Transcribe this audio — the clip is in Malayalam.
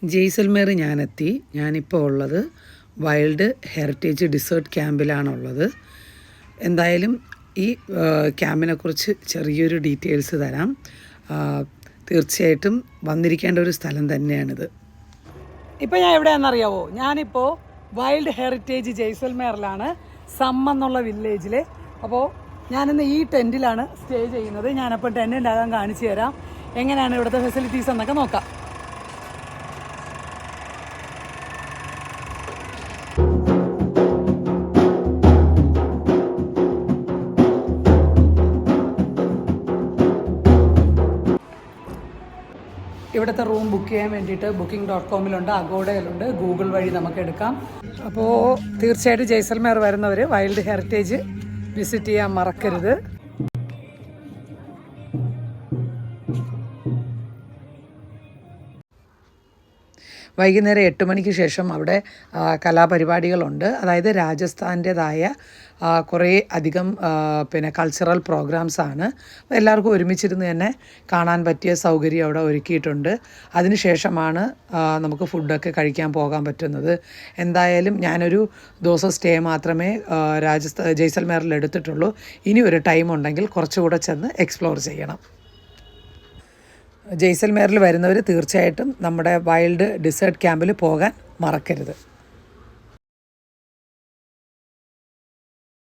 ജെയ്സൽമേർ ഞാനെത്തി. ഞാനിപ്പോൾ ഉള്ളത് വൈൽഡ് ഹെറിറ്റേജ് ഡിസേർട്ട് ക്യാമ്പിലാണുള്ളത്. എന്തായാലും ഈ ക്യാമ്പിനെക്കുറിച്ച് ചെറിയൊരു ഡീറ്റെയിൽസ് തരാം. തീർച്ചയായിട്ടും വന്നിരിക്കേണ്ട ഒരു സ്ഥലം തന്നെയാണിത്. ഇപ്പോൾ ഞാൻ എവിടെയാണെന്നറിയാവോ? ഞാനിപ്പോൾ വൈൽഡ് ഹെറിറ്റേജ് ജെയ്സൽമേറിലാണ്, എന്നുള്ള വില്ലേജിൽ. അപ്പോൾ ഞാനിന്ന് ഈ ടെൻറ്റിലാണ് സ്റ്റേ ചെയ്യുന്നത്. ഞാനപ്പോൾ ടെൻറ്റിൻ്റെ അകം കാണിച്ചു തരാം, എങ്ങനെയാണ് ഇവിടുത്തെ ഫെസിലിറ്റീസ് എന്നൊക്കെ നോക്കാം. ഇവിടുത്തെ റൂം ബുക്ക് ചെയ്യാൻ വേണ്ടിയിട്ട് booking.comലുണ്ട്, അഗോഡയിലുണ്ട്, ഗൂഗിൾ വഴി നമുക്ക് എടുക്കാം. അപ്പോൾ തീർച്ചയായിട്ടും ജെയ്സൽമേർ വരുന്നവർ വൈൽഡ് ഹെറിറ്റേജ് വിസിറ്റ് ചെയ്യാൻ മറക്കരുത്. വൈകുന്നേരം 8 മണിക്ക് ശേഷം അവിടെ കലാപരിപാടികളുണ്ട്. അതായത് രാജസ്ഥാൻ്റേതായ കുറേ അധികം കൾച്ചറൽ പ്രോഗ്രാംസാണ്. എല്ലാവർക്കും ഒരുമിച്ചിരുന്ന് തന്നെ കാണാൻ പറ്റിയ സൗകര്യം അവിടെ ഒരുക്കിയിട്ടുണ്ട്. അതിനുശേഷമാണ് നമുക്ക് ഫുഡൊക്കെ കഴിക്കാൻ പോകാൻ പറ്റുന്നത്. എന്തായാലും ഞാനൊരു ദിവസം സ്റ്റേ മാത്രമേ ജെയ്സൽമേറിൽ എടുത്തിട്ടുള്ളൂ. ഇനി ഒരു ടൈം ഉണ്ടെങ്കിൽ കുറച്ചുകൂടെ ചെന്ന് എക്സ്പ്ലോർ ചെയ്യണം. ജെയ്സൽമേറിൽ വരുന്നവർ തീർച്ചയായിട്ടും നമ്മുടെ വൈൽഡ് ഡിസേർട്ട് ക്യാമ്പിൽ പോകാൻ മറക്കരുത്.